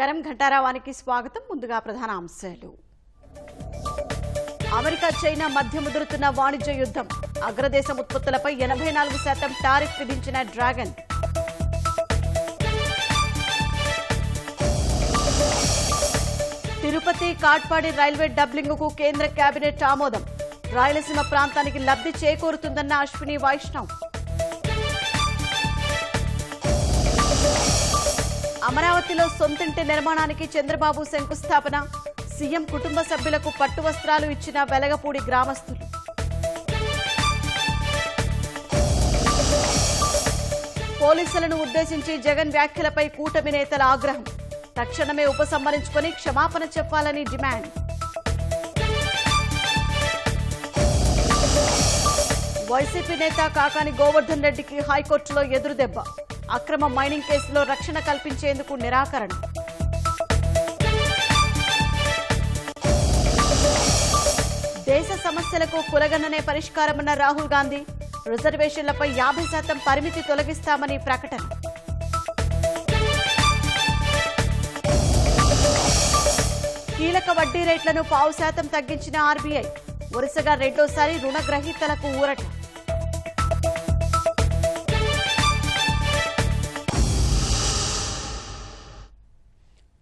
నమస్కారం ఘంటారావానికి స్వాగతం. ముందుగా ప్రధాన అంశాలు. అమెరికా చైనా మధ్య ముదురుతున్న వాణిజ్య యుద్ధం. అగ్రదేశం ఉత్పత్తులపై 84% టారిఫ్ విధించిన డ్రాగన్. తిరుపతి కాట్పాడి రైల్వే డబ్లింగ్కు కేంద్ర కేబినెట్ ఆమోదం. రాయలసీమ ప్రాంతానికి లబ్ధి చేకూరుతుందన్న అశ్విని వైష్ణవ్. అమరావతిలో సొంతింటి నిర్మాణానికి చంద్రబాబు శంకుస్థాపన. సీఎం కుటుంబ సభ్యులకు పట్టు వస్త్రాలు ఇచ్చిన వెలగపూడి గ్రామస్తులు. పోలీసులను ఉద్దేశించి జగన్ వ్యాఖ్యలపై కూటమి నేతల ఆగ్రహం. తక్షణమే ఉపసంహరించుకొని క్షమాపణ చెప్పాలని డిమాండ్. వైసీపీ నేత కాకాని గోవర్ధన్ రెడ్డికి హైకోర్టులో ఎదురుదెబ్బ. అక్రమ మైనింగ్ కేసులో రక్షణ కల్పించేందుకు నిరాకరణ. దేశ సమస్యలకు కులగన్ననే పరిష్కారమన్న రాహుల్ గాంధీ. రిజర్వేషన్లపై 50% పరిమితి తొలగిస్తామని ప్రకటన. కీలక వడ్డీ రేట్లను 0.5% తగ్గించిన ఆర్బీఐ. వరుసగా రెండోసారి రుణగ్రహీతలకు ఊరట.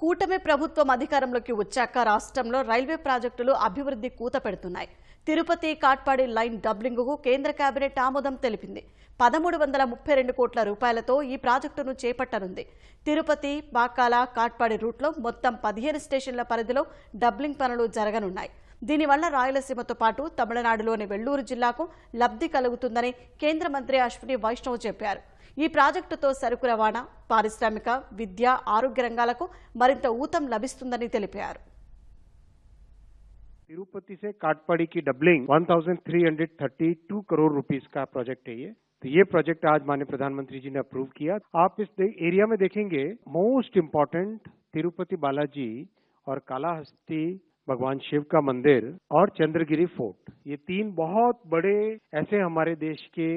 కూటమి ప్రభుత్వం అధికారంలోకి వచ్చాక రాష్ట్రంలో రైల్వే ప్రాజెక్టులు అభివృద్ధి కూత పెడుతున్నాయి. తిరుపతి కాట్పాడి లైన్ డబ్లింగ్కు కేంద్ర కేబినెట్ ఆమోదం తెలిపింది. 1332 కోట్ల రూపాయలతో ఈ ప్రాజెక్టును చేపట్టనుంది. తిరుపతి పాకాల కాట్పాడి రూట్లో మొత్తం 15 స్టేషన్ల పరిధిలో డబ్లింగ్ పనులు జరగనున్నాయి. దీనివల్ల రాయలసీమతో పాటు తమిళనాడులోని వెల్లూరు జిల్లాకు లబ్ధి కలుగుతుందని కేంద్ర మంత్రి అశ్విని వైష్ణవ్ చెప్పారు. ఈ ప్రాజెక్టుతో సరుకు రవాణా, పారిశ్రామిక, విద్య, ఆరోగ్య రంగాలకు మరింత ఊతం లభిస్తుందని తెలిపారు. तिरुपति से काटपाड़ी की डबलिंग 1332 करोड़ रुपीस का प्रोजेक्ट है ये. तो ये प्रोजेक्ट आज माननीय प्रधानमंत्री जी ने अप्रूव किया. आप इस एरिया में देखेंगे मोस्ट इम्पोर्टेंट तिरुपति बालाजी और कालाहस्ती भगवान शिव का मंदिर और चंद्रगिरी फोर्ट, ये तीन बहुत बड़े ऐसे हमारे देश के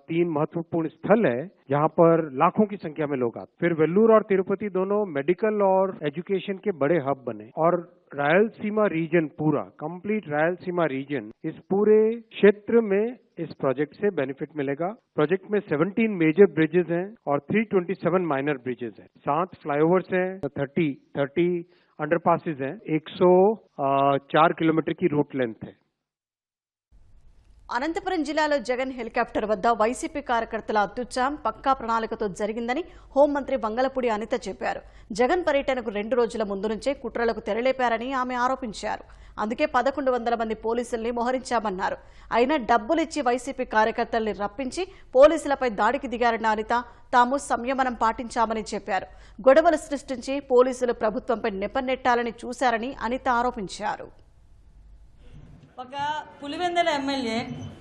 3 महत्वपूर्ण स्थल है जहां पर लाखों की संख्या में लोग आते. फिर वेल्लूर और तिरुपति दोनों मेडिकल और एजुकेशन के बड़े हब बने और रायलसीमा रीजन पूरा कंप्लीट रायलसीमा रीजन इस पूरे क्षेत्र में इस प्रोजेक्ट से बेनिफिट मिलेगा. प्रोजेक्ट में 17 मेजर ब्रिजेस हैं और 327 माइनर ब्रिजेस हैं. 7 फ्लाईओवर्स हैं, 30 अंडरपासेस हैं. 104 किलोमीटर की रूट लेंथ है. అనంతపురం జిల్లాలో జగన్ హెలికాప్టర్ వద్ద వైసీపీ కార్యకర్తల అత్యుత్సాహం పక్కా ప్రణాళికతో జరిగిందని హోంమంత్రి వంగలపూడి అనిత చెప్పారు. జగన్ పర్యటనకు 2 రోజుల ముందు నుంచే కుట్రలకు తెరలేపారని ఆమె ఆరోపించారు. అందుకే 1100 మంది పోలీసుల్ని మోహరించామన్నారు. అయినా డబ్బులిచ్చి వైసీపీ కార్యకర్తల్ని రప్పించి పోలీసులపై దాడికి దిగారన్న అనిత తాము సంయమనం పాటించామని చెప్పారు. గొడవలు సృష్టించి పోలీసులు ప్రభుత్వంపై నెపనెట్టాలని చూశారని అనిత ఆరోపించారు. ఒక పులివెందుల ఎమ్మెల్యే,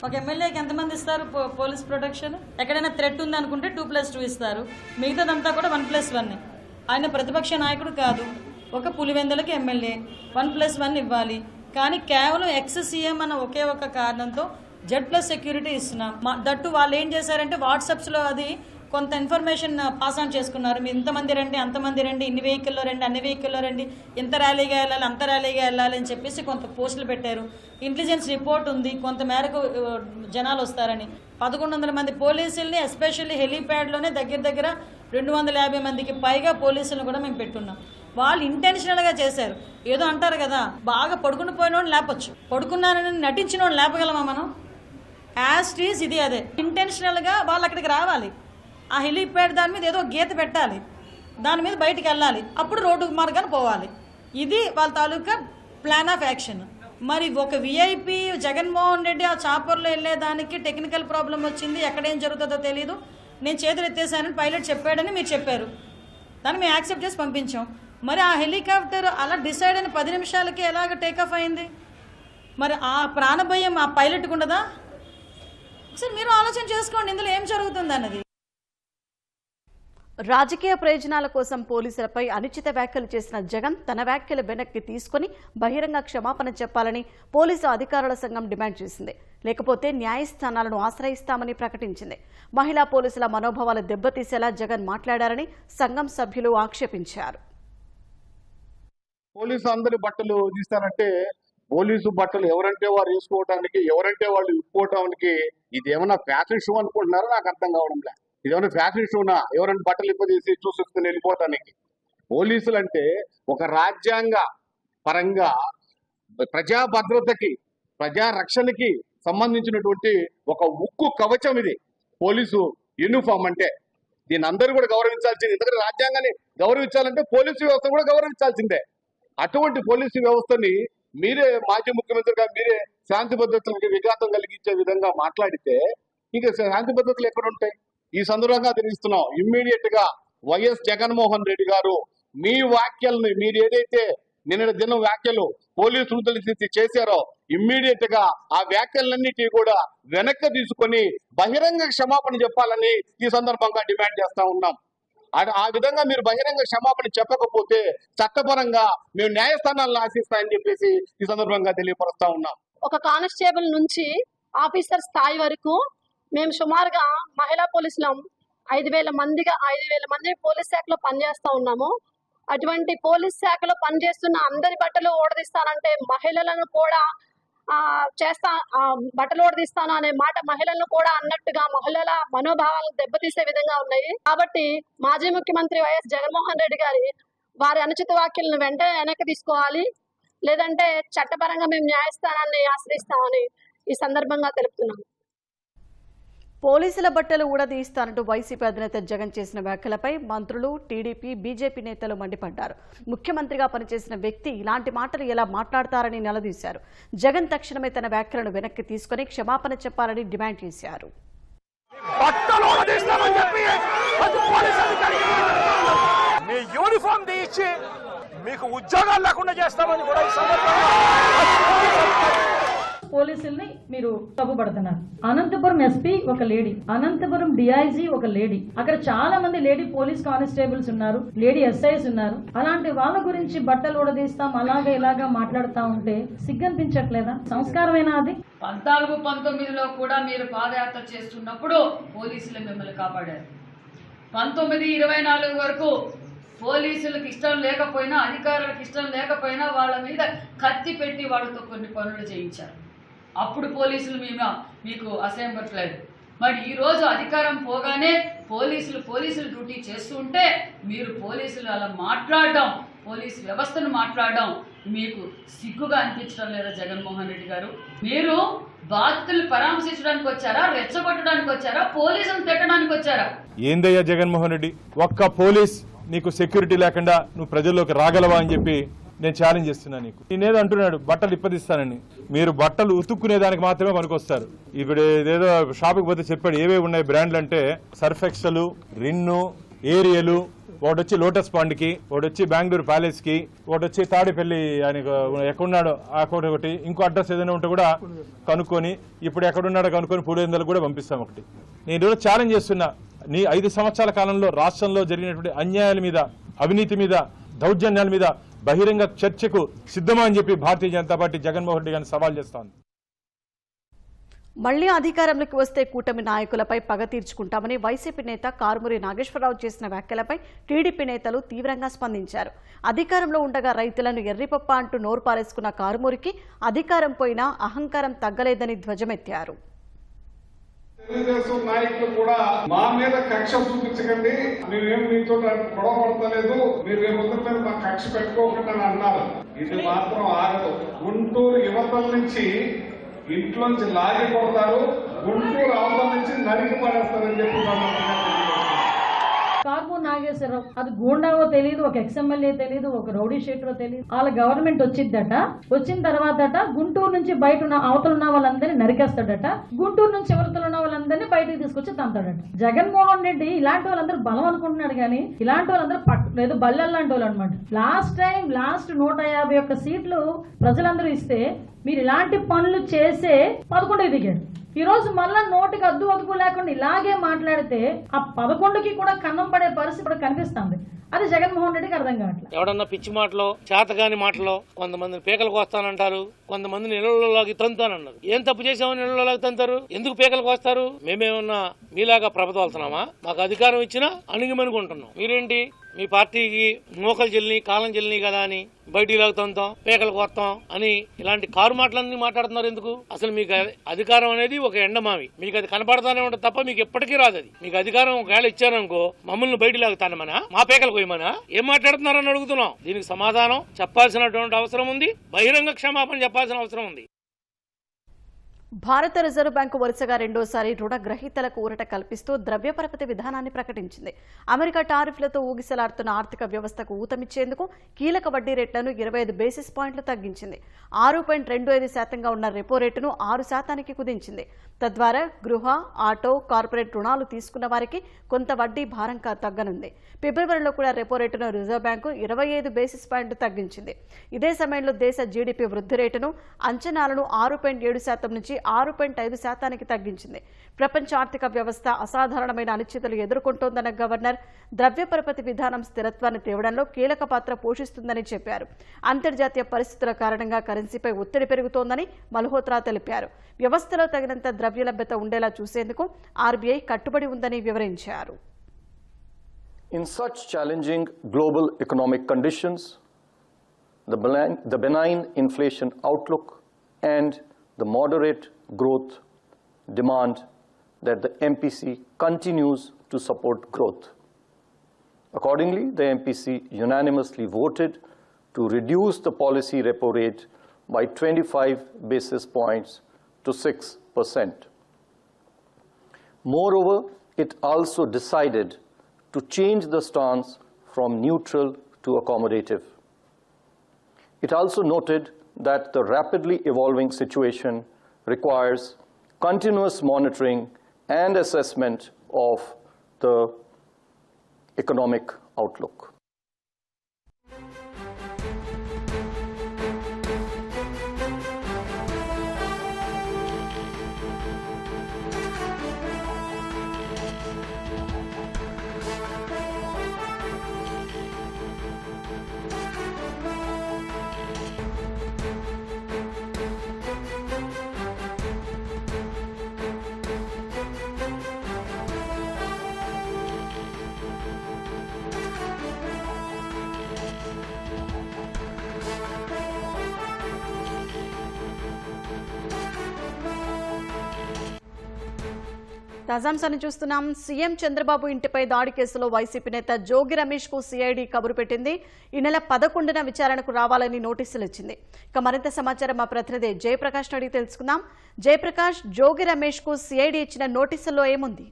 ఒక ఎమ్మెల్యేకి ఎంతమంది ఇస్తారు పోలీస్ ప్రొటెక్షన్? ఎక్కడైనా థ్రెట్ ఉంది అనుకుంటే 2+2 ఇస్తారు, మిగతాదంతా కూడా 1+1. ఆయన ప్రతిపక్ష నాయకుడు కాదు, ఒక పులివెందులకి ఎమ్మెల్యే 1+1 ఇవ్వాలి. కానీ కేవలం ఎక్స్-సీఎం అన్న ఒకే ఒక కారణంతో Z+ సెక్యూరిటీ ఇస్తున్నాం. దట్టు వాళ్ళు ఏం చేశారంటే వాట్సాప్స్లో అది కొంత ఇన్ఫర్మేషన్ పాస్ ఆన్ చేసుకున్నారు. మీరు ఇంతమంది రండి, అంతమంది రండి, ఇన్ని వెహికల్లో రండి, అన్ని వెహికల్లో రండి, ఇంత ర్యాలీగా వెళ్ళాలి, అంత ర్యాలీగా వెళ్ళాలి అని చెప్పేసి కొంత పోస్టులు పెట్టారు. ఇంటెలిజెన్స్ రిపోర్ట్ ఉంది కొంత మేరకు జనాలు వస్తారని. 1100 మంది పోలీసుల్ని ఎస్పెషల్లీ హెలీప్యాడ్లోనే దగ్గర 250 మందికి పైగా పోలీసులను కూడా మేము పెట్టున్నాం. వాళ్ళు ఇంటెన్షనల్గా చేశారు. ఏదో అంటారు కదా, బాగా పడుకుని పోయినోడిని లేపొచ్చు, పడుకున్నానని నటించినోడిని లేపగలమా మనం? యాస్టీస్ ఇది అదే. ఇంటెన్షనల్గా వాళ్ళు అక్కడికి రావాలి, ఆ హెలీప్యాడ్ దాని మీద ఏదో గీత పెట్టాలి, దాని మీద బయటికి వెళ్ళాలి, అప్పుడు రోడ్డు మార్గాన్ని పోవాలి. ఇది వాళ్ళ తాలూకా ప్లాన్ ఆఫ్ యాక్షన్. మరి ఒక విఐపి జగన్మోహన్ రెడ్డి ఆ చాపర్లో వెళ్ళేదానికి టెక్నికల్ ప్రాబ్లం వచ్చింది, ఎక్కడేం జరుగుతుందో తెలియదు, నేను చేతులు ఎత్తేసానని పైలట్ చెప్పాడని మీరు చెప్పారు, దాన్ని మేము యాక్సెప్ట్ చేసి పంపించాం. మరి ఆ హెలికాప్టర్ అలా డిసైడ్ అయిన 10 నిమిషాలకి ఎలాగ టేకాఫ్ అయింది? మరి ఆ ప్రాణభయం ఆ పైలట్కి ఉండదా? ఒకసారి మీరు ఆలోచన చేసుకోండి, ఇందులో ఏం జరుగుతుంది అన్నది. రాజకీయ ప్రయోజనాల కోసం పోలీసులపై అనుచిత వ్యాఖ్యలు చేసిన జగన్ తన వ్యాఖ్యలు వెనక్కి తీసుకుని బహిరంగ క్షమాపణ చెప్పాలని పోలీసు అధికారుల సంఘం డిమాండ్ చేసింది. లేకపోతే న్యాయస్థానాలను ఆశ్రయిస్తామని ప్రకటించింది. మహిళా పోలీసుల మనోభావాలు దెబ్బతీసేలా జగన్ మాట్లాడారని సంఘం సభ్యులు ఆక్షేపించారు. పోలీసు అందరి బట్టలు తీస్తారంటే పోలీసు బట్టలు ఎవరంటే వారు వేసుకోవడానికి, ఎవరంటే వాళ్ళు విప్పుకోవడానికి ఇది ఏమన్నా ఫ్యాషన్ షో అనుకుంటున్నారో నాకు అర్థం కావడం లే. ఇది ఏమన్నా ఫ్యాషన్ షోనా? ఎవరైనా బట్టలు ఇప్పదీసి చూసుకుని వెళ్ళిపోవటానికి? పోలీసులు అంటే ఒక రాజ్యాంగ పరంగా ప్రజా భద్రతకి, ప్రజా రక్షణకి సంబంధించినటువంటి ఒక ఉక్కు కవచం ఇది పోలీసు యూనిఫామ్ అంటే. దీన్ని అందరూ కూడా గౌరవించాల్సింది. ఎందుకంటే రాజ్యాంగాన్ని గౌరవించాలంటే పోలీసు వ్యవస్థ కూడా గౌరవించాల్సిందే. అటువంటి పోలీసు వ్యవస్థని మీరే మాజీ ముఖ్యమంత్రిగా మీరే శాంతి భద్రతలకు విఘాతం కలిగించే విధంగా మాట్లాడితే ఇంకా శాంతి భద్రతలు ఎక్కడ ఉంటాయి? ఈ సందర్భంగా తెలియస్తున్నాం, ఇమ్మీడియట్ గా వైఎస్ జగన్మోహన్ రెడ్డి గారు మీ వ్యాఖ్యల్ని, మీరు ఏదైతే నిన్న దినం వ్యాఖ్యలు పోలీసులు తెలిసి చేశారో ఇమ్మీడియట్ గా ఆ వ్యాఖ్యలన్నిటి కూడా వెనక్కి తీసుకొని బహిరంగ క్షమాపణ చెప్పాలని ఈ సందర్భంగా డిమాండ్ చేస్తా ఉన్నాం. ఆ విధంగా మీరు బహిరంగ క్షమాపణ చెప్పకపోతే చట్టపరంగా మేము న్యాయస్థానాలను ఆశిస్తామని చెప్పేసి ఈ సందర్భంగా తెలియపరుస్తా ఉన్నాం. ఒక కానిస్టేబుల్ నుంచి ఆఫీసర్ స్థాయి వరకు మేము సుమారుగా మహిళా పోలీసులం 5,000 మంది పోలీస్ శాఖలో పనిచేస్తా ఉన్నాము. అటువంటి పోలీస్ శాఖలో పనిచేస్తున్న అందరి బట్టలు ఓడదీస్తానంటే మహిళలను కూడా బట్టలు ఓడదీస్తాను అనే మాట మహిళలను కూడా అన్నట్టుగా మహిళల మనోభావాలను దెబ్బతీసే విధంగా ఉన్నాయి. కాబట్టి మాజీ ముఖ్యమంత్రి వైఎస్ జగన్మోహన్ రెడ్డి గారి వారి అనుచిత వ్యాఖ్యలను వెంటనే వెనక్కి తీసుకోవాలి, లేదంటే చట్టపరంగా మేము న్యాయస్థానాన్ని ఆశ్రయిస్తామని ఈ సందర్భంగా తెలుపుతున్నాం. పోలీసుల బట్టలు ఊడదీస్తానంటూ వైసీపీ అధినేత జగన్ చేసిన వ్యాఖ్యలపై మంత్రులు, టీడీపీ, బీజేపీ నేతలు మండిపడ్డారు. ముఖ్యమంత్రిగా పనిచేసిన వ్యక్తి ఇలాంటి మాటలు ఎలా మాట్లాడతారని నిలదీశారు. జగన్ తక్షణమే తన వ్యాఖ్యలను వెనక్కి తీసుకుని క్షమాపణ చెప్పాలని డిమాండ్ చేశారు. మీ యూనిఫామ్ తీయించి మీకు ఉద్యోగాలు లేకుండా చేస్తామని కూడా ఈ సందర్భంగా పోలీసుల్ని మీరు తప్పుపడుతున్నారు. అనంతపురం ఎస్పీ ఒక లేడీ, అనంతపురం డిఐజీ ఒక లేడీ, అక్కడ చాలా మంది లేడీ పోలీస్ కానిస్టేబుల్స్ ఉన్నారు, లేడీ ఎస్ఐస్ ఉన్నారు. అలాంటి వాళ్ళ గురించి బట్టలు ఊడదీస్తాం అలాగే ఇలాగా మాట్లాడుతూ ఉంటే సిగ్గనిపించట్లేదా? సంస్కారమేనా అది? 14-19లో కూడా మీరు పాదయాత్ర చేస్తున్నప్పుడు పోలీసులు మిమ్మల్ని కాపాడారు. 19-24 వరకు పోలీసులకు ఇష్టం లేకపోయినా, అధికారులకు ఇష్టం లేకపోయినా వాళ్ళ మీద కత్తి పెట్టి వాళ్ళతో కొన్ని పనులు చేయించారు. అప్పుడు పోలీసులు మీకు అసహ్యపడలేదు. మరి ఈరోజు అధికారం పోగానే పోలీసులు డ్యూటీ చేస్తూ ఉంటే మీరు పోలీసులు అలా మాట్లాడడం, పోలీసు వ్యవస్థను మాట్లాడడం మీకు సిగ్గుగా అనిపించడం లేదా జగన్మోహన్ రెడ్డి గారు? మీరు బాధితులు పరామర్శించడానికి వచ్చారా, రెచ్చగొట్టడానికి వచ్చారా, పోలీసులు తిట్టడానికి వచ్చారా? ఏందయ్యా జగన్మోహన్ రెడ్డి, ఒక్క పోలీస్ నీకు సెక్యూరిటీ లేకుండా నువ్వు ప్రజల్లోకి రాగలవా అని చెప్పి నేను ఛాలెంజ్ చేస్తున్నా. నేనేదో అంటున్నాడు బట్టలు ఇప్పదిస్తానని. మీరు బట్టలు ఉతుక్కునే దానికి మాత్రమే పనికొస్తారు. ఇప్పుడు ఏదేదో షాప్కి పోతే చెప్పాడు ఏవేవి ఉన్నాయి బ్రాండ్లు అంటే సర్ఫ్ ఎక్సెల్, రిన్ను, ఏరియలు, ఒకటి వచ్చి లోటస్ పాండ్కి, ఒకటి వచ్చి బెంగళూరు ప్యాలెస్ కి, ఒకటి వచ్చి తాడేపల్లి ఆయనకు ఎక్కడున్నాడో ఆ ఒకటి, ఇంకో అడ్రస్ ఏదైనా ఉంటే కూడా కనుక్కొని ఇప్పుడు ఎక్కడున్నాడో కనుక్కొని 300 కూడా పంపిస్తాం. ఒకటి నేను ఛాలెంజ్ చేస్తున్నా, నీ 5 సంవత్సరాల కాలంలో రాష్ట్రంలో జరిగినటువంటి అన్యాయాల మీద, అవినీతి మీద, దౌర్జన్యాల మీద బహిరంగ చర్చకు సిద్ధమా అని చెప్పి భారతీయ జనతా పార్టీ జగన్మోహన్ రెడ్డి గారిని సవాల్ చేస్తోంది. మళ్లీ అధికారంలోకి వస్తే కూటమి నాయకులపై పగ తీర్చుకుంటామని వైసీపీ నేత కారుమూరి నాగేశ్వరరావు చేసిన వ్యాఖ్యలపై టీడీపీ నేతలు తీవ్రంగా స్పందించారు. అధికారంలో ఉండగా రైతులను ఎర్రిపప్ప అంటూ నోరు పారేసుకున్న కారుమూరికి అధికారం పోయినా అహంకారం తగ్గలేదని ధ్వజమెత్తారు. తెలుగుదేశం నాయకులు కూడా మా మీద కక్ష చూపించకండి, మేమేం మీతో గొడవ పడతలేదు, మీరు రేపు మీద మా కక్ష పెట్టుకోకుండా అని అన్నారు. ఇది మాత్రం ఆగదు. గుంటూరు యువతల నుంచి ఇంట్లోంచి లాగి కొడతారు, గుంటూరు అవతల నుంచి నరికి పడేస్తారని చెప్పి కారుమూరి నాగేశ్వరరావు అది గూండావో తెలియదు, ఒక ఎక్స్ఎమ్మెల్యే తెలియదు, ఒక రౌడీ షీటరో తెలియదు. వాళ్ళ గవర్నమెంట్ వచ్చిందట, వచ్చిన తర్వాత గుంటూరు నుంచి బయట ఉన్న అవతల ఉన్న వాళ్ళందరినీ నరికేస్తాడట, గుంటూరు నుంచి అవతల ఉన్న వాళ్ళందరినీ బయటకు తీసుకొచ్చి తంతాడట. జగన్మోహన్ రెడ్డి ఇలాంటి వాళ్ళందరూ బలం అనుకుంటున్నాడు కానీ ఇలాంటి వాళ్ళందరూ లేదు బల్లెల్ లాంటి వాళ్ళు అనమాట. లాస్ట్ 151 సీట్లు ప్రజలందరూ ఇస్తే మీరు ఇలాంటి పనులు చేసే 11కి దిగాడు. ఈ రోజు మళ్ళా నోటికి అద్దు అదుపు లేకుండా ఇలాగే మాట్లాడితే ఆ 11కి కూడా కన్నం పడే పరిస్థితి కనిపిస్తుంది. అది జగన్మోహన్ రెడ్డికి అర్థం కావట్లేదు. ఎవడన్నా పిచ్చి మాటలో చేతగాని మాటలో కొంతమందిని పీకలకు వస్తానంటారు, కొంతమందిని ఇళ్లలోకి తంతానన్నారు. ఏం తప్పు చేసామని ఇళ్లలోకి తంతారు? ఎందుకు పీకలకు వస్తారు? మేమేమన్నా మీలాగా ప్రభుత్వాలుతున్నామా? మాకు అధికారం ఇచ్చినా అణిగిమనుకుంటున్నాం. మీరేంటి మీ పార్టీకి మోకలు చెల్లి కాలం చెల్లి కదా అని బయటికి లాగుతాం, పేకలకు వస్తాం అని ఇలాంటి కారు మాటలన్నీ మాట్లాడుతున్నారు. ఎందుకు? అసలు మీకు అధికారం అనేది ఒక ఎండమావి, మీకు అది కనపడతానే ఉంటుంది తప్ప మీకు ఎప్పటికీ రాదు. అది మీకు అధికారం ఒకవేళ ఇచ్చారనుకో మమ్మల్ని బయటికి లాగుతానమనా, మా పేకలు పోయమనా, ఏం మాట్లాడుతున్నారని అడుగుతున్నాం. దీనికి సమాధానం చెప్పాల్సినటువంటి అవసరం ఉంది, బహిరంగ క్షమాపణ చెప్పాల్సిన అవసరం ఉంది. భారత రిజర్వ్ బ్యాంకు వరుసగా రెండోసారి రుణగ్రహీతలకు ఊరట కల్పిస్తూ ద్రవ్యపరపతి విధానాన్ని ప్రకటించింది. అమెరికా టారిఫ్లతో ఊగిసలాడుతున్న ఆర్థిక వ్యవస్థకు ఊతమిచ్చేందుకు కీలక వడ్డీ రేట్లను 25 బేసిస్ పాయింట్లు తగ్గించింది. 6.25% ఉన్న రెపో రేటును 6% కుదించింది. తద్వారా గృహ, ఆటో, కార్పొరేట్ రుణాలు తీసుకున్న వారికి కొంత వడ్డీ భారం తగ్గనుంది. ఫిబ్రవరిలో కూడా రెపో రేటును రిజర్వ్ బ్యాంకు 25 బేసిస్ పాయింట్లు తగ్గించింది. ఇదే సమయంలో దేశ జీడీపీ వృద్ధి రేటును అంచనాలను 6.7% నుంచి 6.5% తగ్గించింది. ప్రపంచ ఆర్థిక వ్యవస్థ అసాధారణమైన అనిశ్చితులు ఎదుర్కొంటోందన్న గవర్నర్ ద్రవ్యపరపతి విధానం స్థిరత్వాన్ని తేవడంలో కీలక పాత్ర పోషిస్తుందని చెప్పారు. అంతర్జాతీయ పరిస్థితుల కారణంగా కరెన్సీపై ఒత్తిడి పెరుగుతోందని మల్హోత్రా తెలిపారు. వ్యవస్థలో తగినంత ద్రవ్యలభ్యత ఉండేలా చూసేందుకు ఆర్బీఐ కట్టుబడి ఉందని వివరించారు. In such challenging global economic conditions, the benign inflation outlook and the moderate growth demand that the MPC continues to support growth. Accordingly, the MPC unanimously voted to reduce the policy repo rate by 25 basis points to 6%. Moreover, it also decided to change the stance from neutral to accommodative. It also noted that the rapidly evolving situation requires continuous monitoring and assessment of the economic outlook. తాజాంశాన్ని చూస్తున్నాం. CM Chandrababu ఇంటిపై దాడి కేసులో YCP నేత జోగి రమేష్ కు CID కబురు పెట్టింది. ఈ నెల 11న విచారణకు రావాలని నోటీసులు ఇచ్చింది. ఇక మరింత సమాచారం మా ప్రతినిధి జయప్రకాష్ అడిగి తెలుసుకుందాం. జయప్రకాష్, జోగి రమేష్ కు సిఐడి ఇచ్చిన నోటీసుల్లో ఏముంది?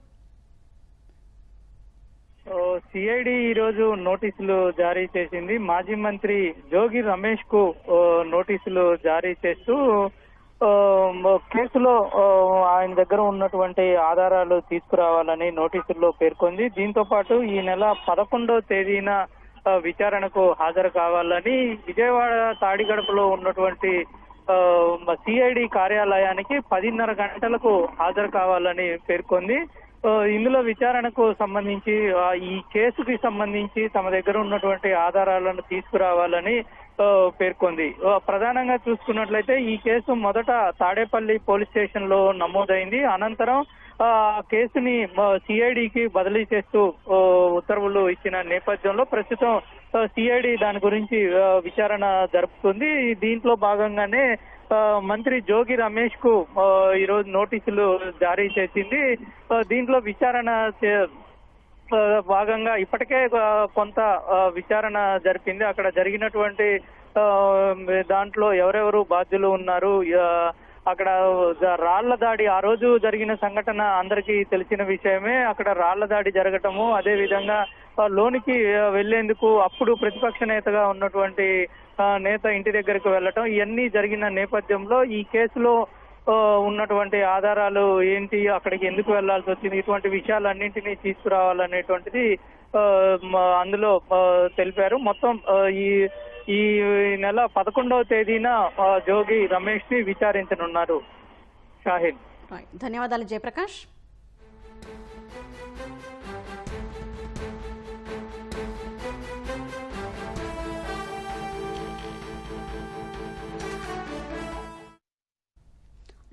సిఐడి ఈ రోజు నోటీసులు జారీ చేసింది. మాజీ మంత్రి జోగి రమేష్ కు నోటీసులు జారీ చేస్తూ కేసులో ఆయన దగ్గర ఉన్నటువంటి ఆధారాలు తీసుకురావాలని నోటీసుల్లో పేర్కొంది. దీంతో పాటు ఈ నెల 11వ తేదీన విచారణకు హాజరు కావాలని విజయవాడ తాడిగడపలో ఉన్నటువంటి సిఐడి కార్యాలయానికి 10:30 గంటలకు హాజరు కావాలని పేర్కొంది. ఇందులో విచారణకు సంబంధించి ఈ కేసుకి సంబంధించి తమ దగ్గర ఉన్నటువంటి ఆధారాలను తీసుకురావాలని పేర్కొంది. ప్రధానంగా చూసుకున్నట్లయితే ఈ కేసు మొదట తాడేపల్లి పోలీస్ స్టేషన్ లో నమోదైంది. అనంతరం కేసుని సిఐడికి బదిలీ చేస్తూ ఉత్తర్వులు ఇచ్చిన నేపథ్యంలో ప్రస్తుతం సిఐడి దాని గురించి విచారణ జరుపుతుంది. దీంట్లో భాగంగానే మంత్రి జోగి రమేష్ కు ఈరోజు నోటీసులు జారీ చేసింది. దీంట్లో విచారణ భాగంగా ఇప్పటికే కొంత విచారణ జరిపింది. అక్కడ జరిగినటువంటి దాంట్లో ఎవరెవరు బాధ్యులు ఉన్నారు, అక్కడ రాళ్ల దాడి ఆ రోజు జరిగిన సంఘటన అందరికీ తెలిసిన విషయమే. అక్కడ రాళ్ల దాడి జరగటము, అదే విధంగా లోనికి వెళ్లేందుకు అప్పుడు ప్రతిపక్ష నేతగా ఉన్నటువంటి నేత ఇంటి దగ్గరకు వెళ్లటం, ఇవన్నీ జరిగిన నేపథ్యంలో ఈ కేసులో ఉన్నటువంటి ఆధారాలు ఏంటి, అక్కడికి ఎందుకు వెళ్లాల్సి వచ్చింది, ఇటువంటి విషయాలన్నింటినీ తీసుకురావాలనేటువంటిది అందులో తెలిపారు. మొత్తం ఈ నెల 11వ తేదీన జోగి రమేష్ ని విచారించనున్నారు. షాహిద్. ధన్యవాదాలు జయప్రకాష్.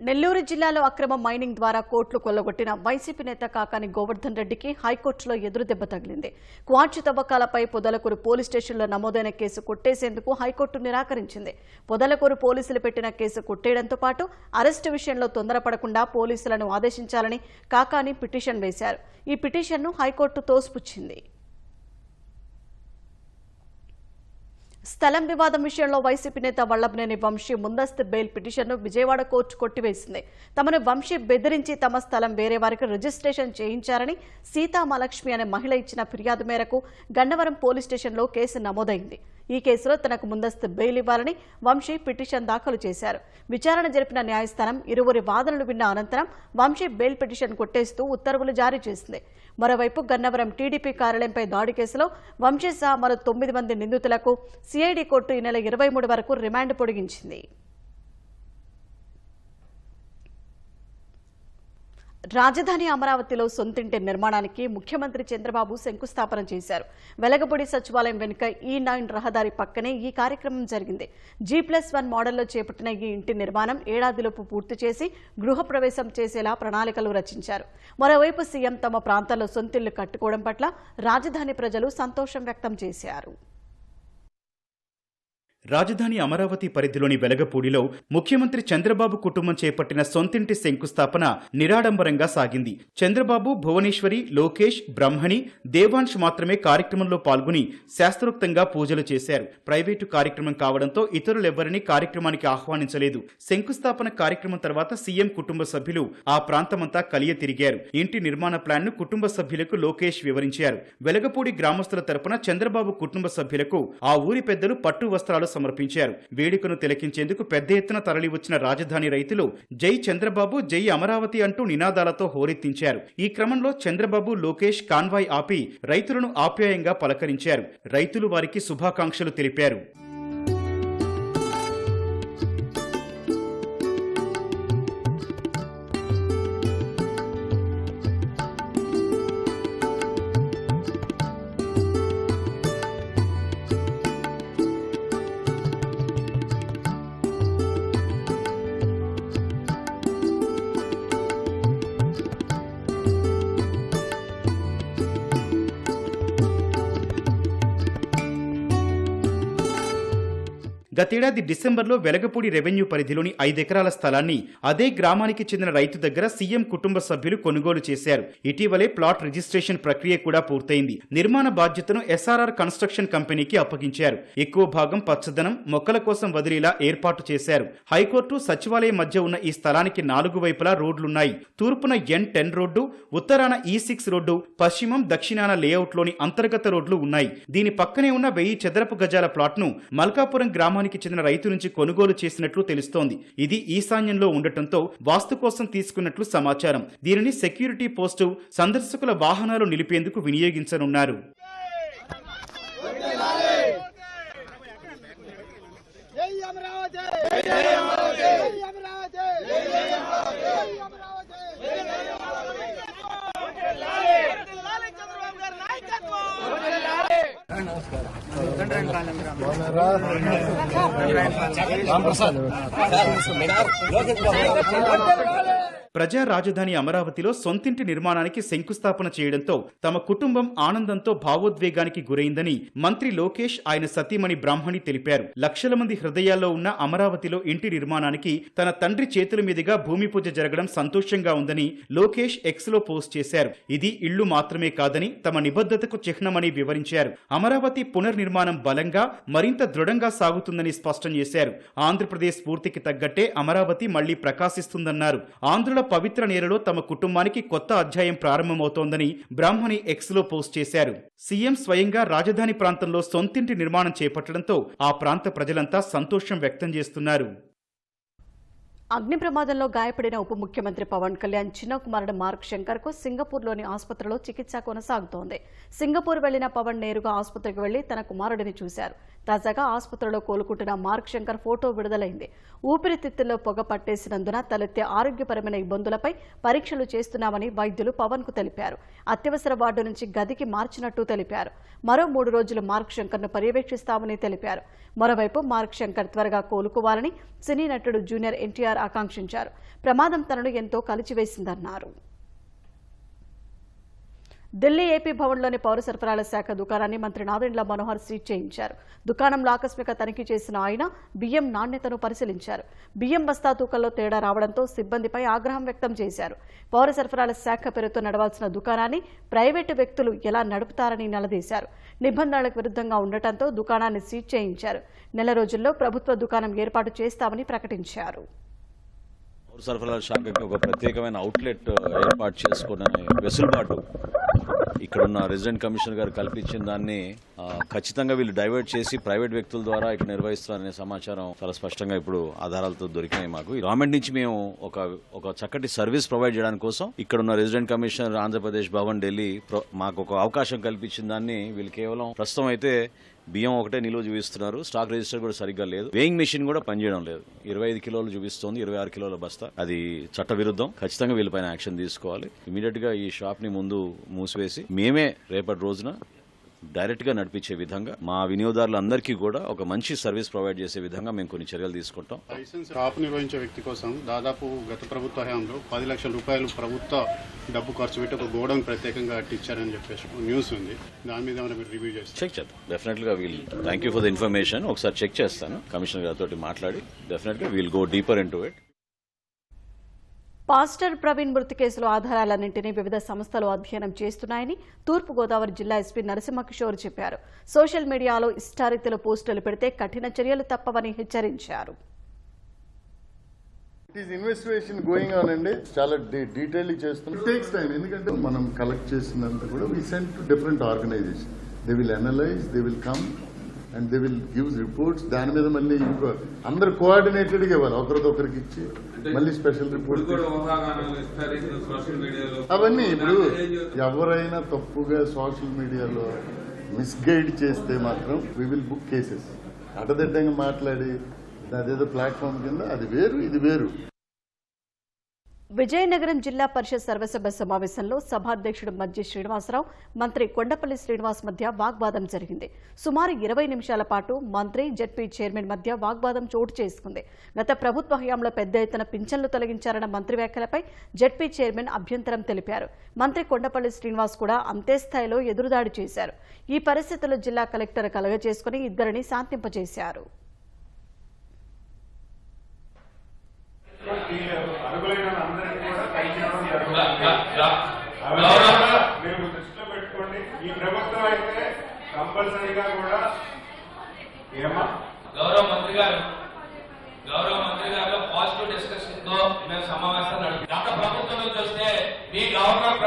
నెల్లూరు జిల్లాలో అక్రమ మైనింగ్ ద్వారా కోట్లు కొల్లగొట్టిన వైసీపీ నేత కాకాని గోవర్ధన్ రెడ్డికి హైకోర్టులో ఎదురుదెబ్బ తగిలింది. క్వార్జ్ తవ్వకాలపై పొదలకూరు పోలీస్ స్టేషన్లో నమోదైన కేసు కొట్టేసేందుకు హైకోర్టు నిరాకరించింది. పొదలకూరు పోలీసులు పెట్టిన కేసు కొట్టేయడంతో పాటు అరెస్టు విషయంలో తొందరపడకుండా పోలీసులను ఆదేశించాలని కాకాని పిటిషన్ వేశారు. ఈ పిటిషన్ను హైకోర్టు తోసిపుచ్చింది. స్థలం వివాదం విషయంలో వైసీపీ నేత వల్లభనేని వంశీ ముందస్తు బెయిల్ పిటిషన్ను విజయవాడ కోర్టు కొట్టివేసింది. తమను వంశీ బెదిరించి తమ స్థలం వేరే వారికి రిజిస్ట్రేషన్ చేయించారని సీతామహాలక్ష్మి అనే మహిళ ఇచ్చిన ఫిర్యాదు మేరకు గన్నవరం పోలీస్ స్టేషన్లో కేసు నమోదైంది. ఈ కేసులో తనకు ముందస్తు బెయిల్ ఇవ్వాలని వంశీ పిటిషన్ దాఖలు చేశారు. విచారణ జరిపిన న్యాయస్థానం ఇరువురి వాదనలు విన్న అనంతరం వంశీ బెయిల్ పిటిషన్ కొట్టేస్తూ ఉత్తర్వులు జారీ చేసింది. మరోవైపు గన్నవరం టీడీపీ కార్యాలయంపై దాడి కేసులో వంశీ సహా మరో 9 మంది నిందితులకు సిఐడి కోర్టు ఈ నెల 23 వరకు రిమాండ్ పొడిగించింది. రాజధాని అమరావతిలో సొంతింటి నిర్మాణానికి ముఖ్యమంత్రి చంద్రబాబు శంకుస్థాపన చేశారు. వెలగపూడి సచివాలయం వెనుక E9 రహదారి పక్కనే ఈ కార్యక్రమం జరిగింది. G+1 మోడల్లో చేపట్టిన ఈ ఇంటి నిర్మాణం ఏడాదిలోపు పూర్తి చేసి గృహప్రవేశం చేసేలా ప్రణాళికలు రచించారు. మరోవైపు సీఎం తమ ప్రాంతాల్లో సొంతిళ్లు కట్టుకోవడం పట్ల రాజధాని ప్రజలు సంతోషం వ్యక్తం చేశారు. రాజధాని అమరావతి పరిధిలోని వెలగపూడిలో ముఖ్యమంత్రి చంద్రబాబు కుటుంబం చేపట్టిన సొంతింటి శంకుస్థాపన నిరాడంబరంగా సాగింది. చంద్రబాబు, భువనేశ్వరి, లోకేష్, బ్రహ్మణి, దేవాంశ్ మాత్రమే కార్యక్రమంలో పాల్గొని శాస్త్రోక్తంగా పూజలు చేశారు. ప్రైవేటు కార్యక్రమం కావడంతో ఇతరులెవ్వరినీ కార్యక్రమానికి ఆహ్వానించలేదు. శంకుస్థాపన కార్యక్రమం తర్వాత సీఎం కుటుంబ సభ్యులు ఆ ప్రాంతమంతా కలియ తిరిగారు. ఇంటి నిర్మాణ ప్లాన్ను కుటుంబ సభ్యులకు లోకేష్ వివరించారు. వెలగపూడి గ్రామస్తుల తరపున చంద్రబాబు కుటుంబ సభ్యులకు ఆ ఊరి పెద్దలు పట్టు వస్త్రాలు సమర్పించారు. వేడుకను తిలకించేందుకు పెద్ద ఎత్తున తరలివచ్చిన రాజధాని రైతులు జై చంద్రబాబు, జై అమరావతి అంటూ నినాదాలతో హోరెత్తించారు. ఈ క్రమంలో చంద్రబాబు, లోకేష్ కాన్వాయ్ ఆపి రైతులను ఆప్యాయంగా పలకరించారు. రైతులు వారికి శుభాకాంక్షలు తెలిపారు. గతేడాది డిసెంబర్లో వెలగపూడి రెవెన్యూ పరిధిలోని 5 ఎకరాల స్థలాన్ని అదే గ్రామానికి చెందిన రైతు దగ్గర సీఎం కుటుంబ సభ్యులు కొనుగోలు చేశారు. ఇటీవలే ప్లాట్ రిజిస్ట్రేషన్ ప్రక్రియ కూడా పూర్తయింది. నిర్మాణ బాధ్యతను ఎస్ఆర్ఆర్ కన్స్ట్రక్షన్ కంపెనీకి అప్పగించారు. ఎక్కువ భాగం పచ్చదనం, మొక్కల కోసం వదిలేలా ఏర్పాటు చేశారు. హైకోర్టు, సచివాలయం మధ్య ఉన్న ఈ స్థలానికి 4 వైపులా రోడ్లున్నాయి. తూర్పున N10 రోడ్డు, ఉత్తరాన E6 రోడ్డు, పశ్చిమం, దక్షిణాన లేఅవుట్లోని అంతర్గత రోడ్లు ఉన్నాయి. దీని పక్కనే ఉన్న 1000 చదరపు గజాల ప్లాట్ను మల్కాపురం గ్రామానికి చెందిన రైతు నుంచి కొనుగోలు చేసినట్లు తెలుస్తోంది. ఇది ఈశాన్యంలో ఉండటంతో వాస్తు కోసం తీసుకున్నట్లు సమాచారం. దీనిని సెక్యూరిటీ పోస్టు, సందర్శకుల వాహనాలు నిలిపేందుకు వినియోగించనున్నారు. ప్రజా రాజధాని అమరావతిలో సొంతింటి నిర్మాణానికి శంకుస్థాపన చేయడంతో తమ కుటుంబం ఆనందంతో భావోద్వేగానికి గురైందని మంత్రి లోకేష్, ఆయన సతీమణి బ్రాహ్మణి తెలిపారు. లక్షల మంది హృదయాల్లో ఉన్న అమరావతిలో ఇంటి నిర్మాణానికి తన తండ్రి చేతుల మీదుగా భూమి పూజ జరగడం సంతోషంగా ఉందని లోకేష్ ఎక్స్లో పోస్ట్ చేశారు. ఇది ఇళ్లు మాత్రమే కాదని తమ నిబద్ధతకు చిహ్నమని వివరించారు. అమరావతి పునర్నిర్మాణం బలంగా, మరింత దృఢంగా సాగుతుందని స్పష్టం చేశారు. ఆంధ్రప్రదేశ్ స్ఫూర్తికి తగ్గట్టే అమరావతి మళ్లీ ప్రకాశిస్తుందన్నారు. ఆంధ్రుల పవిత్ర నేలలో తమ కుటుంబానికి కొత్త అధ్యాయం ప్రారంభమవుతోందని బ్రాహ్మణి ఎక్స్లో పోస్ట్ చేశారు. సీఎం స్వయంగా రాజధాని ప్రాంతంలో సొంతింటి నిర్మాణం చేపట్టడంతో ఆ ప్రాంత ప్రజలంతా సంతోషం వ్యక్తం చేస్తున్నారు. అగ్ని ప్రమాదంలో గాయపడిన ఉప ముఖ్యమంత్రి పవన్ కళ్యాణ్ చిన్న కుమారుడు మార్క్ శంకర్కు సింగపూర్లోని ఆసుపత్రిలో చికిత్స కొనసాగుతోంది. సింగపూర్ వెళ్లిన పవన్ నేరుగా ఆసుపత్రికి వెళ్లి తన కుమారుడిని చూశారు. తాజాగా ఆసుపత్రిలో కోలుకుంటున్న మార్క్ శంకర్ ఫోటో విడుదలైంది. ఊపిరితిత్తుల్లో పొగ పట్టేసినందున తలెత్తే ఆరోగ్యపరమైన ఇబ్బందులపై పరీక్షలు చేస్తున్నామని వైద్యులు పవన్ కు తెలిపారు. అత్యవసర వార్డు నుంచి గదికి మార్చినట్టు తెలిపారు. మరో 3 రోజులు మార్క్ శంకర్ ను పర్యవేక్షిస్తామని తెలిపారు. మరోవైపు మార్క్ శంకర్ త్వరగా కోలుకోవాలని సినీ నటుడు జూనియర్ ఎన్టీఆర్ ఆకాంక్షించారు. ప్రమాదం తనను ఎంతో కలిచివేసిందన్నారు. ఢిల్లీ ఏపీ భవన్లోని పౌర సరఫరాల శాఖ దుకాణాన్ని మంత్రి నాదెండ్ల మనోహర్ సీజ్ చేయించారు. దుకాణంలో ఆకస్మిక తనిఖీ చేసిన ఆయన బియ్యం నాణ్యతను పరిశీలించారు. బియ్యం బస్తా తూకంలో తేడా రావడంతో సిబ్బందిపై ఆగ్రహం వ్యక్తం చేశారు. పౌర సరఫరాల శాఖ పేరుతో నడవాల్సిన దుకాణాన్ని ప్రైవేటు వ్యక్తులు ఎలా నడుపుతారని నిలదీశారు. నిబంధనలకు విరుద్ధంగా ఉండటంతో దుకాణాన్ని సీజ్ చేయించారు. నెల రోజుల్లో ప్రభుత్వ దుకాణం ఏర్పాటు చేస్తామని ప్రకటించారు. పౌర సరఫరాల శాఖకి ఒక ప్రత్యేకమైన అవుట్లెట్ ఏర్పాటు చేసుకునే వెసులుబాటు ఇక్కడున్న రెసిడెంట్ కమిషనర్ గారు కల్పించిన దాన్ని ఖచ్చితంగా వీళ్ళు డైవర్ట్ చేసి ప్రైవేట్ వ్యక్తుల ద్వారా ఇక్కడ నిర్వహిస్తున్నారనే సమాచారం చాలా స్పష్టంగా ఇప్పుడు ఆధారాలతో దొరికినాయి మాకు. గవర్నమెంట్ నుంచి మేము ఒక చక్కటి సర్వీస్ ప్రొవైడ్ చేయడానికి కోసం ఇక్కడున్న రెసిడెంట్ కమిషనర్ ఆంధ్రప్రదేశ్ భవన్ ఢిల్లీ మాకు ఒక అవకాశం కల్పించిన దాన్ని వీళ్ళు కేవలం ప్రస్తుతం అయితే బియ్యం ఒకటే నిలువ చూపిస్తున్నారు. స్టాక్ రిజిస్టర్ కూడా సరిగ్గా లేదు. వేయింగ్ మెషిన్ కూడా పనిచేయడం లేదు. 25 కిలోలు చూపిస్తోంది, 26 కిలోల బస్తా. అది చట్ట విరుద్ధం. ఖచ్చితంగా వీళ్ళపైన యాక్షన్ తీసుకోవాలి. ఇమీడియట్ గా ఈ షాప్ ని ముందు మూసివేసి మేమే రేపటి రోజున డైరెక్ట్ గా నడిపించే విధంగా మా వినియోగదారులందరికీ కూడా ఒక మంచి సర్వీస్ ప్రొవైడ్ చేసే విధంగా మేము కొన్ని చర్యలు తీసుకుంటాం. లైసెన్స్ షాప్ నిర్వహించే వ్యక్తి కోసం దాదాపు గత ప్రభుత్వ హయాంలో 10 లక్షల రూపాయలు ప్రభుత్వ డబ్బు ఖర్చు పెట్టి ఒక గోడౌన్ ప్రత్యేకంగా కట్టించారని చెప్పేసి న్యూస్ ఉంది. దాని మీద ఏమైనా మీరు రివ్యూ చేస్తారు? చెక్ చేద్దాం. డెఫినెట్ గా we'll thank you for the information. ఒకసారి చెక్ చేస్తాను. కమిషనర్ గారితో మాట్లాడి డెఫినెట్ గా we'll go deeper into it. Pastor Praveen మృతి కేసులో ఆధారాలన్నింటినీ వివిధ సంస్థలు అధ్యయనం చేస్తున్నాయని తూర్పుగోదావరి జిల్లా ఎస్పీ నరసింహకిషోర్ చెప్పారు. సోషల్ మీడియాలో ఇష్టారీతిలో పోస్టులు పెడితే కఠిన చర్యలు తప్పవని హెచ్చరించారు. It is investigation going on అండి. చాలా డీటెయిల్ చేస్తున్నాం. Takes time. ఎందుకంటే మనం కలెక్ట్ చేసినంత కూడా we send to different organisation. They will analyse, they will come and they will give reports. దాని మీద మళ్ళీ ఇంకో అందరు కోఆర్డినేటెడ్ గా ఇవ్వాలి. ఒకరికి ఇచ్చి మళ్ళీ స్పెషల్ రిపోర్ట్. అవన్నీ ఇప్పుడు ఎవరైనా తప్పుగా సోషల్ మీడియాలో మిస్గైడ్ చేస్తే మాత్రం వి విల్ బుక్ కేసెస్. అడ్డదిడ్డంగా మాట్లాడి అదేదో ప్లాట్ఫామ్ కింద అది వేరు, ఇది వేరు. విజయనగరం జిల్లా పరిషత్ సర్వసభ్య సమావేశంలో సభాధ్యక్షుడు మజ్జి శ్రీనివాసరావు, మంత్రి కొండపల్లి శ్రీనివాస్ మధ్య వాగ్వాదం జరిగింది. సుమారు 20 నిమిషాల పాటు మంత్రి, జెడ్పీ చైర్మన్ మధ్య వాగ్వాదం చోటు చేసుకుంది. గత ప్రభుత్వ హయాంలో పెద్ద ఎత్తున పింఛన్లు తొలగించారన్న మంత్రి వ్యాఖ్యలపై జెడ్పీ చైర్మన్ అభ్యంతరం తెలిపారు. మంత్రి కొండపల్లి శ్రీనివాస్ కూడా అంతే స్థాయిలో ఎదురుదాడి చేశారు. ఈ పరిస్థితుల్లో జిల్లా కలెక్టర్ కలగజేసుకుని ఇద్దరిని శాంతింపజేశారు. మీరు దృష్టిలో పెట్టుకోండి. ఈ ప్రభుత్వం అయితే కంపల్సరీగా కూడా ఏమా గౌరవ మంత్రి గారు పాజిటివ్ డిస్కషన్ తో మేము సమావేశాలు నడిపి గత ప్రభుత్వం చూస్తే మీ గవర్నర్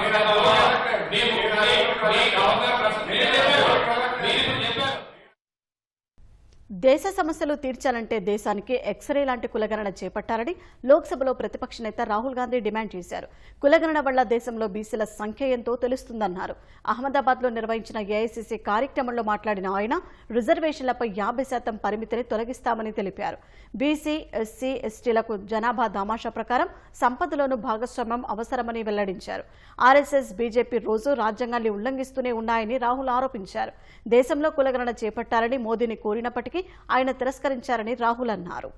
దేశ సమస్యలు తీర్చాలంటే దేశానికి ఎక్స్రే లాంటి కులగణన చేపట్టాలని లోక్సభలో ప్రతిపక్ష నేత రాహుల్ గాంధీ డిమాండ్ చేశారు. కులగణన వల్ల దేశంలో బీసీల సంఖ్య ఎంతో తెలుస్తుందన్నారు. అహ్మదాబాద్లో నిర్వహించిన ఏఐసీసీ కార్యక్రమంలో మాట్లాడిన ఆయన రిజర్వేషన్లపై 50% పరిమితిని తొలగిస్తామని తెలిపారు. బీసీ, ఎస్సీ, ఎస్టీలకు జనాభా దామాషా ప్రకారం సంపదలోనూ భాగస్వామ్యం అవసరమని వెల్లడించారు. ఆర్ఎస్ఎస్, బీజేపీ రోజు రాజ్యాంగాన్ని ఉల్లంఘిస్తూనే ఉన్నాయని రాహుల్ ఆరోపించారు. దేశంలో కులగణన చేపట్టాలని మోదీని కోరినప్పటికీ ఆయన తిరస్కరించారని రాహుల్ అన్నారు.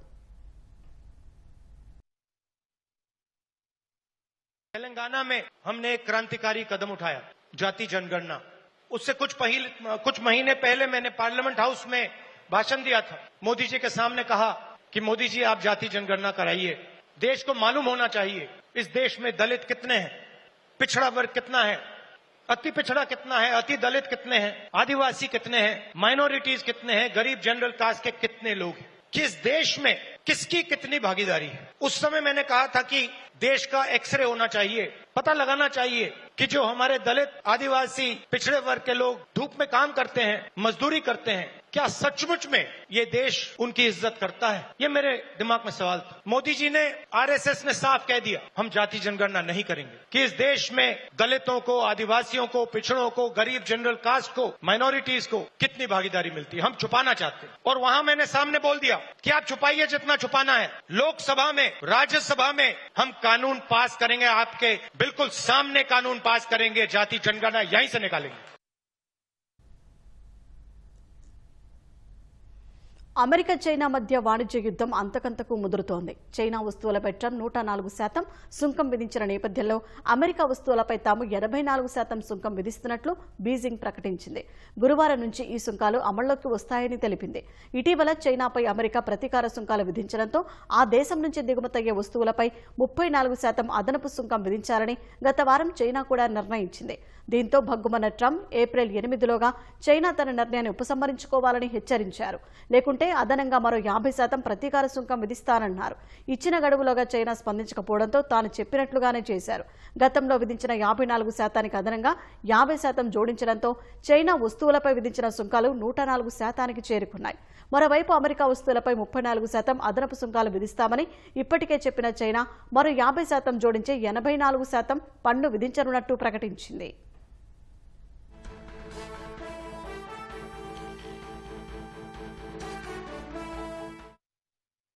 तेलंगाना में हमने एक क्रांतिकारी कदम उठाया, जाति जनगणना। उससे कुछ महीने पहले मैंने पार्लियामेंट हाउस में भाषण दिया था। मोदी जी के सामने कहा कि मोदी जी आप जाति जनगणना कराइए। देश को मालूम होना चाहिए इस देश में दलित कितने हैं, पिछड़ा वर्ग कितना है, अति पिछड़ा कितना है, अति दलित कितने हैं, आदिवासी कितने हैं, माइनॉरिटीज कितने हैं, गरीब जनरल कास्ट के कितने लोग हैं, किस देश में किसकी कितनी भागीदारी है। उस समय मैंने कहा था कि देश का एक्सरे होना चाहिए, पता लगाना चाहिए कि जो हमारे दलित, आदिवासी, पिछड़े वर्ग के लोग धूप में काम करते हैं, मजदूरी करते हैं, क्या सचमुच में ये देश उनकी इज्जत करता है? ये मेरे दिमाग में सवाल था। मोदी जी ने, आरएसएस ने साफ कह दिया हम जाति जनगणना नहीं करेंगे कि इस देश में दलितों को, आदिवासियों को, पिछड़ों को, गरीब जनरल कास्ट को, माइनॉरिटीज को कितनी भागीदारी मिलती है, हम छुपाना चाहते हैं। और वहां मैंने सामने बोल दिया कि आप छुपाइए जितना छुपाना है, लोकसभा में, राज्यसभा में हम कानून पास करेंगे, आपके बिल्कुल सामने कानून पास करेंगे, जाति जनगणना यहीं से निकालेंगे। అమెరికా చైనా మధ్య వాణిజ్య యుద్ధం అంతకంతకు ముదురుతోంది. చైనా వస్తువులపై ట్రంప్ 104% సుంకం విధించిన నేపథ్యంలో అమెరికా వస్తువులపై తాము 84% సుంకం విధిస్తున్నట్లు బీజింగ్ ప్రకటించింది. గురువారం నుంచి ఈ సుంకాలు అమల్లోకి వస్తాయని తెలిపింది. ఇటీవల చైనాపై అమెరికా ప్రతీకార సుంకాలు విధించడంతో ఆ దేశం నుంచి దిగుమతయ్యే వస్తువులపై 34% అదనపు సుంకం విధించాలని గత వారం చైనా కూడా నిర్ణయించింది. దీంతో భగ్గుమన్న ట్రంప్ ఏప్రిల్ 8లోగా చైనా తన నిర్ణయాన్ని ఉపసంహరించుకోవాలని హెచ్చరించారు. లేకుంటే అదనంగా మరో 50% ప్రతీకార సుంకం విధిస్తానన్నారు. ఇచ్చిన గడువులోగా చైనా స్పందించకపోవడంతో తాను చెప్పినట్లుగానే చేశారు. గతంలో విధించిన 54%కి అదనంగా 50% జోడించడంతో చైనా వస్తువులపై విధించిన సుంకాలు 104%కి చేరుకున్నాయి. మరోవైపు అమెరికా వస్తువులపై 34% అదనపు సుంకాలు విధిస్తామని ఇప్పటికే చెప్పిన చైనా మరో 50% జోడించి 84% పన్ను విధించనున్నట్టు ప్రకటించింది.